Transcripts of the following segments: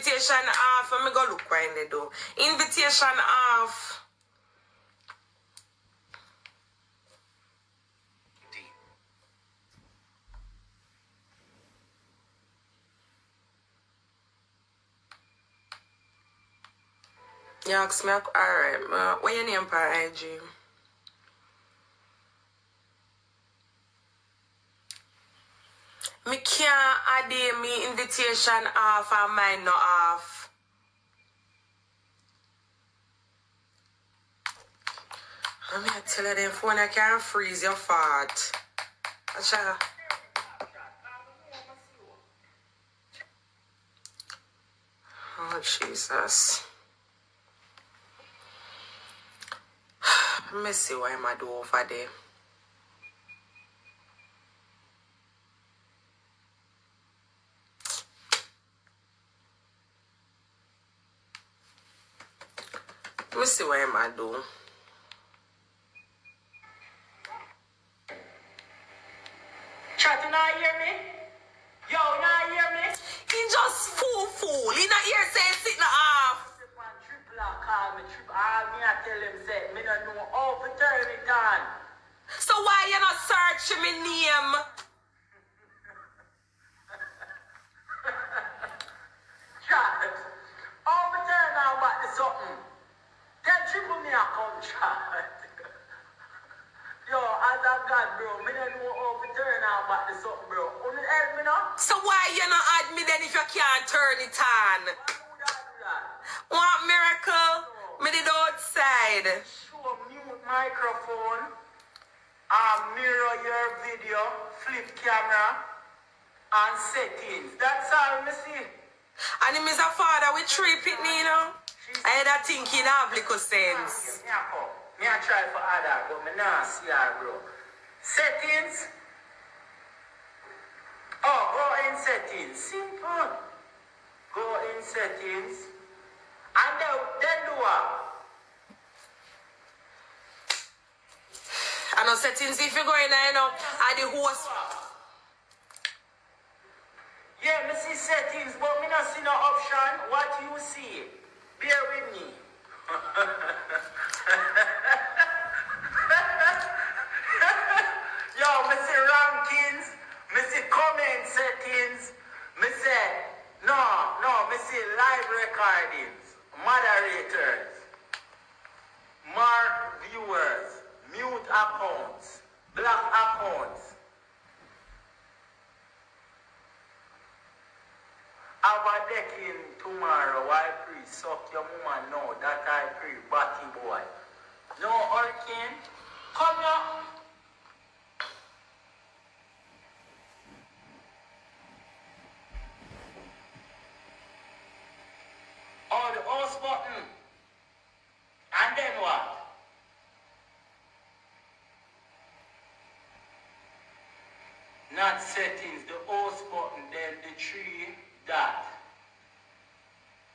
invitation off. Let me go look right in the door. Invitation off. You ask me, alright, what your name for IG? Me can't add me invitation off and mine not off. I'm going to tell you them phone I can't freeze your fart. Oh, Jesus. Let me see what I'm do over there. Let me see what I'm do. Chat, you not hear me? Yo, you not hear me? He just fool. He not here saying sit na off. Triple call me triple. Me I tell him say me don't know how to turn it on. So why you not searching me name? Chat, how me turn on back to something? Then triple me account, chat. Yo, as a God, bro, me don't know how to turn on back to something, bro. Will you help me now? So why you not add me then if you can't turn it on? Why do that? Want miracle? Me did outside. Show mute microphone, mirror your video, flip camera, and settings. That's all me see. And him is a father with 3 pitney, you know? I had a think he have little sense. Me I try for other, but me not see her, bro. Settings. Oh, go in settings. Simple. Go in settings. And then do what? I know settings if you go in there, you know, and the host. Yeah, me see settings, but me not see no option. What you see? Bear with me. Yo, me see rankings, me see comment settings, me say, me see live recordings, moderators, mark viewers, mute accounts, block accounts. Have a decking tomorrow, I pray, suck your mama now, that I pray, batty boy. No hurricane, come here. Oh, the host button. And then what? Not settings, the host button, then the 3 dot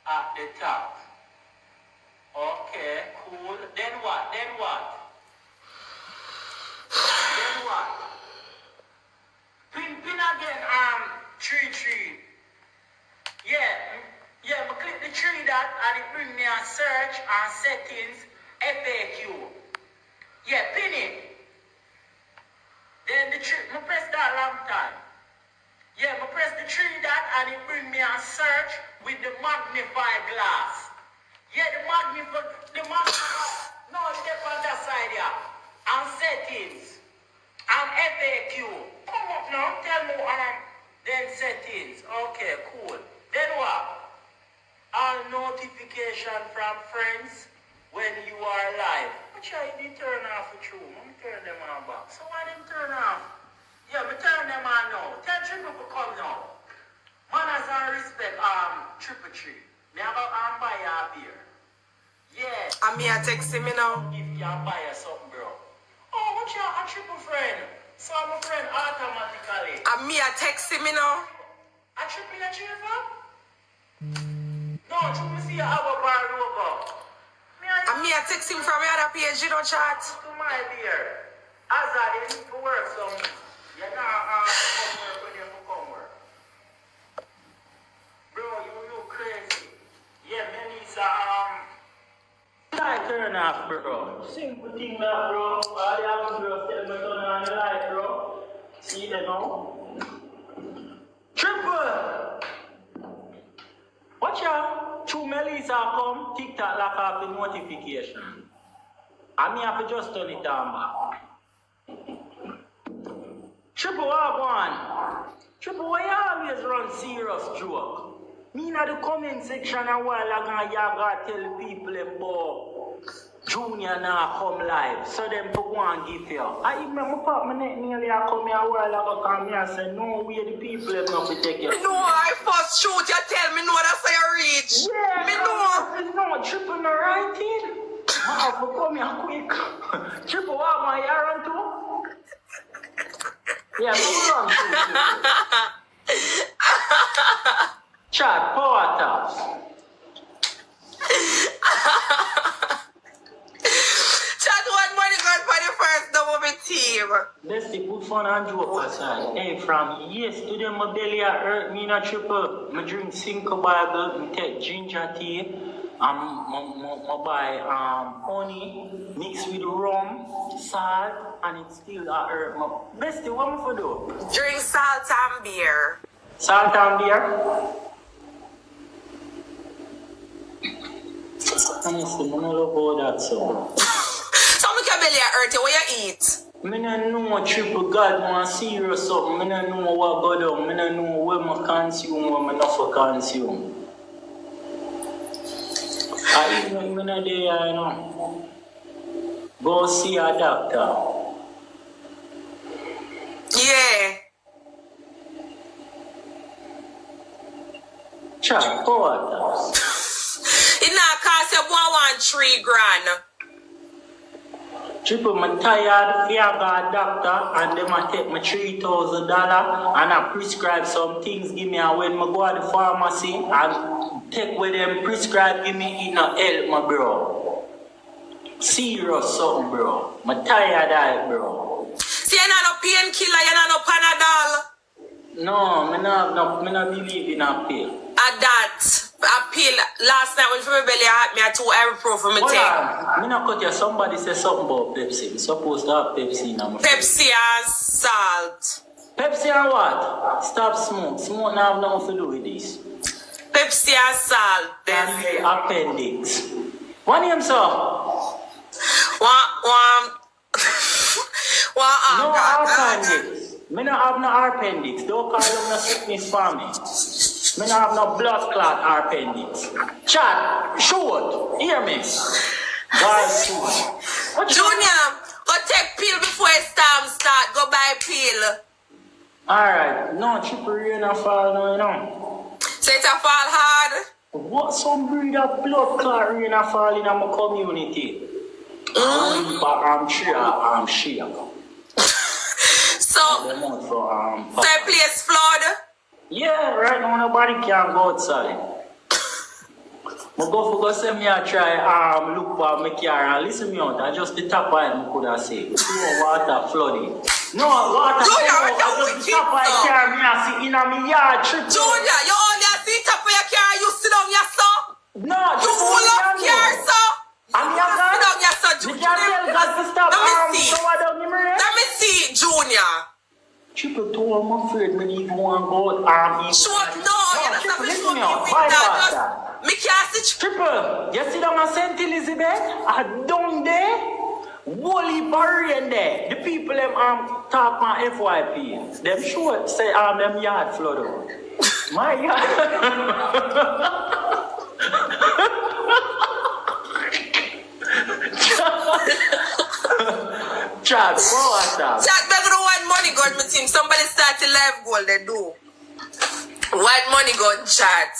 at the top. Okay, cool. Then what? Then what? Pin again, 3. Yeah, I click the 3 dot and it bring me a search and settings FAQ. Yeah, pin it. Then the 3, I press that long time. Yeah, I press the 3 dot and it bring me a search with the magnify glass. Yeah, the magnify, no, step on that side here. And settings. And FAQ. Come up now, tell me then settings. Okay, cool. Then what? All notification from friends when you are live. But I didn't turn off the room. Let me turn them on back. So why didn't turn off? Yeah, me turn them on now. Tell triple to come now. Manners and respect, triple tree. Me have a buy a beer. Yeah. And me I text him, you know. If you buy something, bro. Oh, what you a triple friend? So I'm a friend automatically. And me I text him, you know. A triple a triple? No, you see you have a bar logo. And me I text him from the other page, you know, chat. To my beer. As I need to work some. You know, come work when you come work. Bro, you look crazy. off, bro. Simple thing that, bro. All you have to do is tell me turn on the light, bro. See that now? Triple! Watch out. Two Melissa come, TikTok lock off the notification. I mean, I have to just turn it down back. Triple, what one? Triple, why you always run serious joke? Me in the comment section a while ago, you got tell people about Junior now come live, so them to go and give you. I even my pop my neck nearly a come here a while ago, come here and say, no way the people have not to take you. No, I first shoot, you tell me no, that's how you reach. Yeah, me know. No, Triple no right in. I have to come here quick. Triple, what my hair on too? Yeah, no run too. Chat, power taps. Chat, what money got for the first double team? Let's see, put fun and joke aside. Hey, from yesterday, my belly hurt me in a Triple. I drink Cinco Bible, I take ginger tea, I buy honey mixed with rum, salt, and it still hurt me. Bestie, what am I for do? Drink salt and beer. Salt and beer? Honestly, I don't know about that, so. So, me can belly hurt you, what you eat? I don't know Triple God want serious something. I don't know what go down. I don't know what I consume, what I not for consume. I even when I there, you know, go see a doctor. Yeah. Chat, what? It not cost you $1,300. Triple, I'm tired. I got a doctor and them I take my $3,000 and I prescribe some things. Give me a when I go to the pharmacy and take with them prescribe. Give me it not help my bro. Serious something, bro. I'm tired of it, bro. See, you're not no painkiller, you're not no Panadol. No, I not believe in a pill. At that, a pill last night when my belly hurt me, I took ibuprofen me Hold take. on. I not cut you. Somebody said something about Pepsi. I'm supposed to have Pepsi now. Pepsi and salt. Pepsi and what? Stop smoke. Smoke now have nothing to do with this. Pepsi and salt. And the appendix. What name, sir? One No appendix. Me not have no appendix. Don't call them no sickness for me. Me not have no blood clot appendix. Chat, shoot. Hear me. Guys, shoot. Junior, go take pill before the storm start. Go buy pill. Alright. No, Triple rain and fall now, you know. So it's a fall hard. What some breed of blood clot rain and fall in my community? I'm sure. So the place flood? Yeah, right now nobody can go outside. I go send me a try look for my car and listen me out. I just the top one I could have said. Water flooding. No, water flooding. Just the top of the car me I see in my yard trip. Junior, you only see top of your car, you sit down your son? No, you full of car, son? I'm your son. Sit down your son, Junior. Let me see, Junior. Triple told I'm afraid me need one go out Show up, no, you're not supposed to show me with that. Me can't see Triple, you see that St. Elizabeth? I down there. Wally Barry there. The people them talk on FYP. Them sure say them yard flood out. My yard. Chat, go at that. Chat, back to white money gun, my team. Somebody start a live goal, they do. White money gun chat.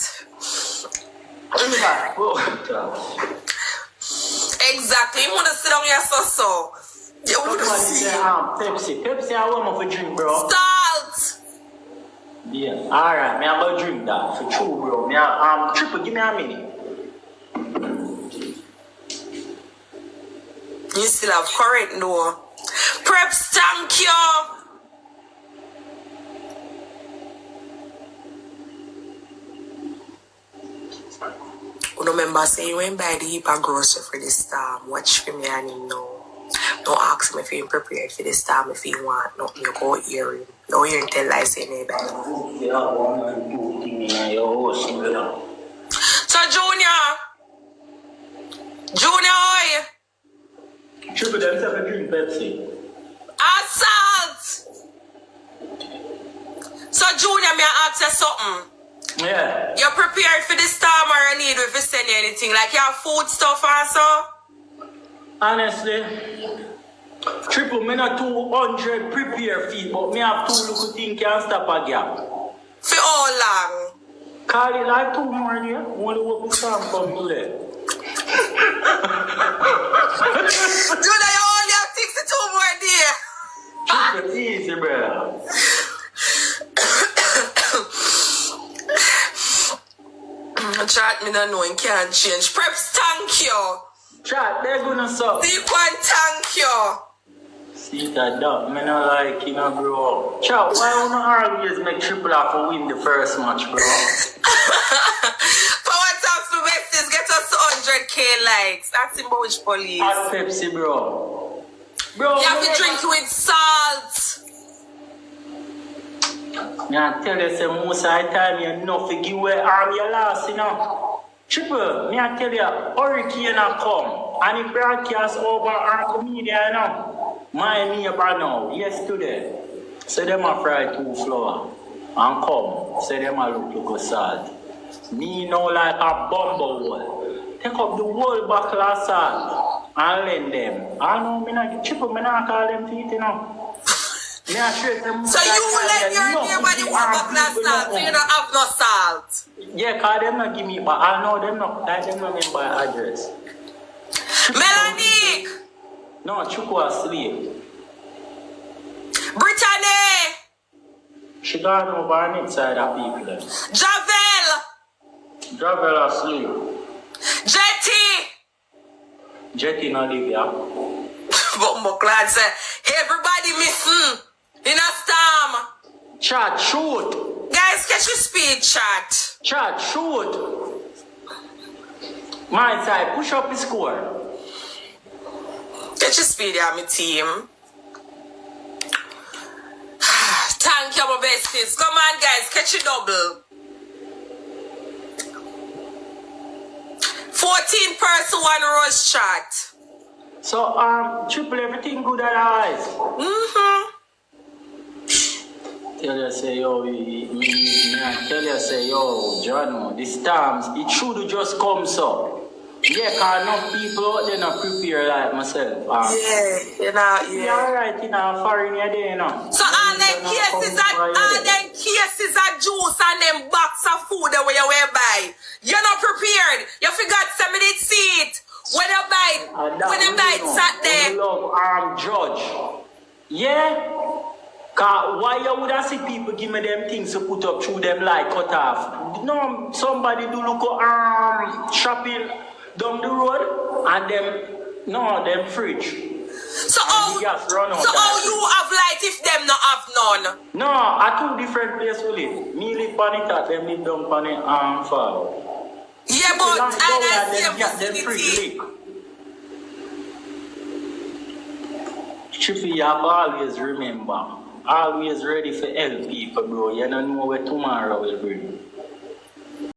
Exactly. You want to sit on your so. You want to see. Pepsi, I want for drink, bro. Salt. Yeah, alright, me I'm gonna drink that for true, bro. Me Triple, give me a minute. You still have current no. Preps, thank you. no member say you went buy the heap of grocery for this storm. Watch for me and him now. Don't ask him if he's prepared for this storm if he want nothing. You go hear him. No hear him tell lies say neighbor. So Junior, oi! Triple themselves a drink Pepsi. Assault! So Junior, may I ask you something? Yeah. You prepared for this storm or you need if you send you anything? Like your food stuff and so? Honestly, Triple, me not 200 prepare feet, but me have 2 little things can stop a gap. For how long? Call it like 2 more days. Only what the storm come today. Junior, you only have 62 more days. Triple, easy, bro. Chat me not knowing can't change. Preps, thank you. Chat, they're gonna suck. Deep one, thank you. See that dog, me not like, you know, bro. Chat, why don't you always make Triple have to win the first match, bro? Power Talks for besties, get us to 100k likes. That's in Bouch Police. Hot Pepsi, bro. Bro, You have to drink with salt. I tell you, say, most of the time, you know, to give away arm your last, you know. Triple, me I tell you, hurricane a come, and it broadcast over our media, you know. My neighbor now, yesterday, say them a fry 2 flour, and come, say them a look salt. Me know like a bumble. Take up the whole buckle of salt, and lend them. I know, me not, Triple, me not call them teeth, you know. So you let your neighbor the whole buckle of salt, so you don't have no salt. Yeah, cause them not give me, but I know them not remember address. Melanie! No, Chuku asleep. Brittany! She gone over on inside of people then. Javel asleep. Jetty not live here. But my glad say, everybody missing in a storm. Chat, shoot. Guys, catch your speed, chat. Chat, shoot. My side, push up the score. Catch your speed, yeah, my team. Thank you, my besties. Come on, guys, catch your double. 14 person, 1 rose chat. So, Triple, everything good at our eyes. Tell you, say, yo, tell you, say, yo, John, the storms, it should just come so. Yeah, cause enough people out there not prepare like myself. Yeah. Yeah, alright, you know, foreign you there, you know. So all them cases of juice and them box of food that you will buy. You're not prepared. You forgot somebody did see it. When you buy it sat there. Love judge. Yeah? Cause why you would have see people give me them things to put up through them like cut off? No, somebody do look shopping down the road and them fridge. So how you have light if them not have none? No, at 2 different places we live. Me live on it at them live down on it far. Yeah, but I see fridge. Chippy, you have always remember. Always ready for help people, bro. You don't know where tomorrow will bring.